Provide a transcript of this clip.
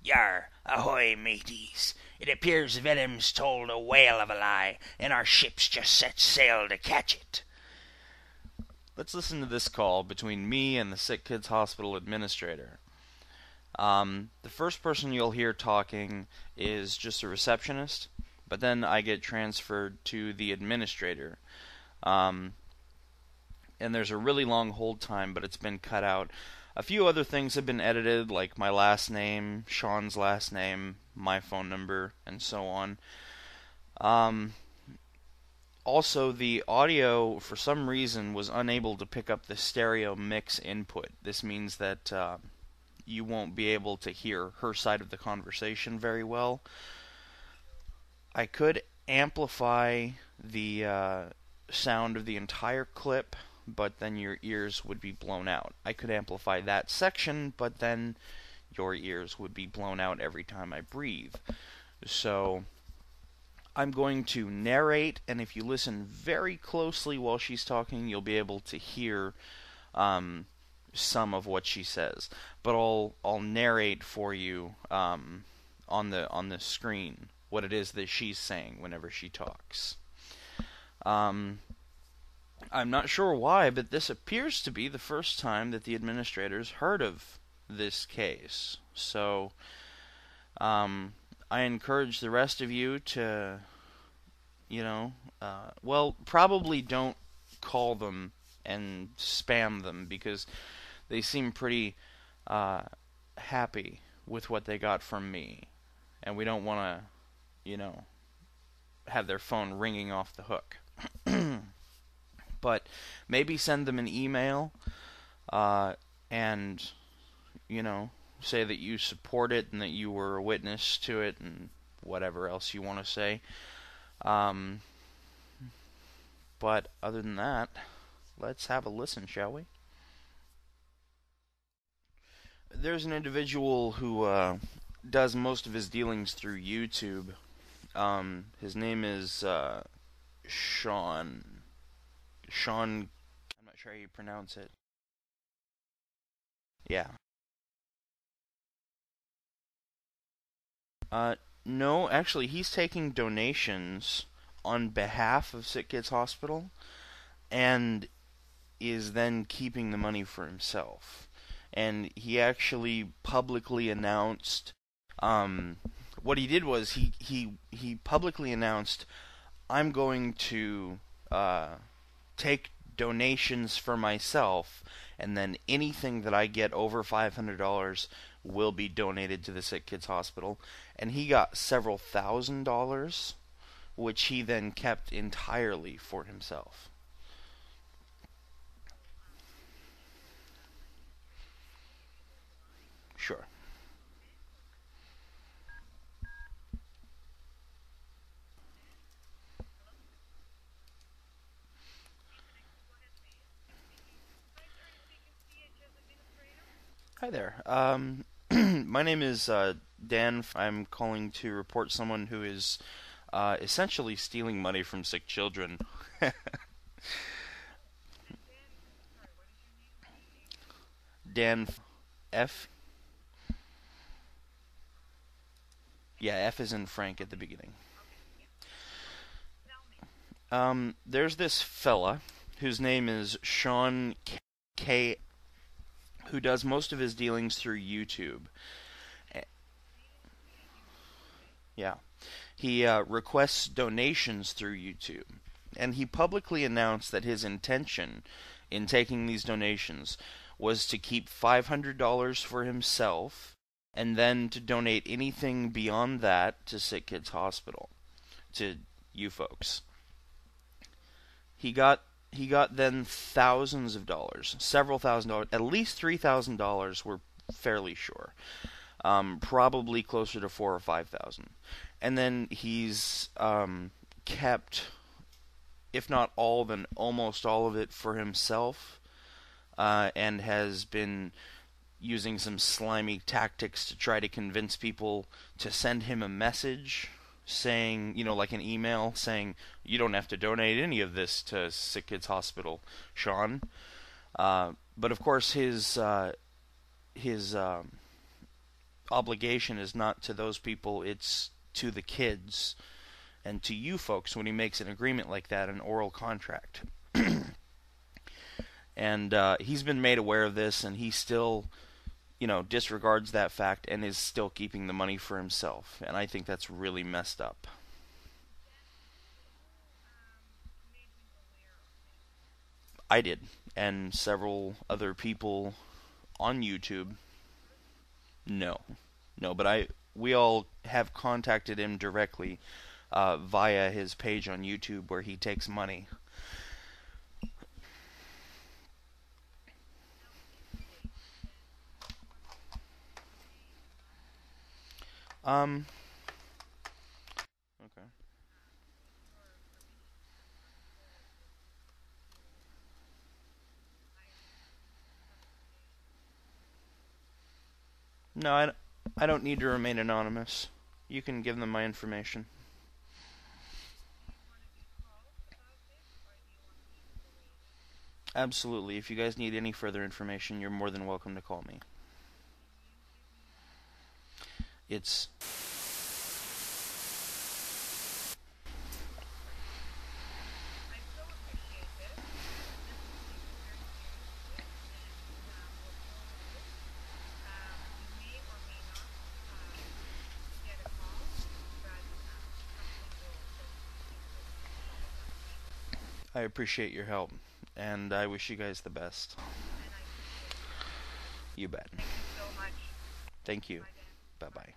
Yar, ahoy, mateys. It appears Venom's told a whale of a lie, and our ship's just set sail to catch it. Let's listen to this call between me and the Sick Kids Hospital administrator. The first person you'll hear talking is just a receptionist, but then I get transferred to the administrator. And there's a really long hold time, but it's been cut out. A few other things have been edited, like my last name, Sean's last name, my phone number, and so on. Also, the audio, for some reason, was unable to pick up the stereo mix input. This means that you won't be able to hear her side of the conversation very well. I could amplify the sound of the entire clip, but then your ears would be blown out. I could amplify that section, but then your ears would be blown out every time I breathe. So I'm going to narrate, and if you listen very closely while she's talking, you'll be able to hear some of what she says. But I'll narrate for you on the screen what it is that she's saying whenever she talks. I'm not sure why, but this appears to be the first time that the administrators heard of this case. So I encourage the rest of you to, probably don't call them and spam them, because they seem pretty happy with what they got from me. And we don't want to, have their phone ringing off the hook. But maybe send them an email and, say that you support it and that you were a witness to it and whatever else you want to say. But other than that, let's have a listen, shall we? There's an individual who does most of his dealings through YouTube. His name is Sean. I'm not sure how you pronounce it. Yeah. No, actually, he's taking donations on behalf of Sick Kids Hospital and is then keeping the money for himself. And he actually publicly announced, what he did was he publicly announced, I'm going to take donations for myself, and then anything that I get over $500 will be donated to the Sick Kids Hospital. And he got several $1,000s, which he then kept entirely for himself. Sure. Hi there. My name is Dan. I'm calling to report someone who is essentially stealing money from sick children. Dan F. Yeah, F is in Frank at the beginning. There's this fella whose name is Sean K, who does most of his dealings through YouTube. Yeah. He requests donations through YouTube. And he publicly announced that his intention in taking these donations was to keep $500 for himself and then to donate anything beyond that to Sick Kids Hospital, to you folks. He got then thousands of dollars, several $1,000s, at least $3,000 we're fairly sure. Probably closer to 4,000 or 5,000. And then he's kept, if not all, then almost all of it for himself, and has been using some slimy tactics to try to convince people to send him a message saying, like an email saying, you don't have to donate any of this to Sick Kids Hospital, Sean. But of course his obligation is not to those people, it's to the kids and to you folks when he makes an agreement like that, an oral contract. And he's been made aware of this, and he still, disregards that fact and is still keeping the money for himself. And I think that's really messed up. I did, and several other people on YouTube. No, no, but we all have contacted him directly via his page on YouTube where he takes money. Um. Okay. No, I don't need to remain anonymous. You can give them my information. Absolutely. If you guys need any further information, you're more than welcome to call me. It's I appreciate your help, and I wish you guys the best. You bet. Thank you. Bye-bye.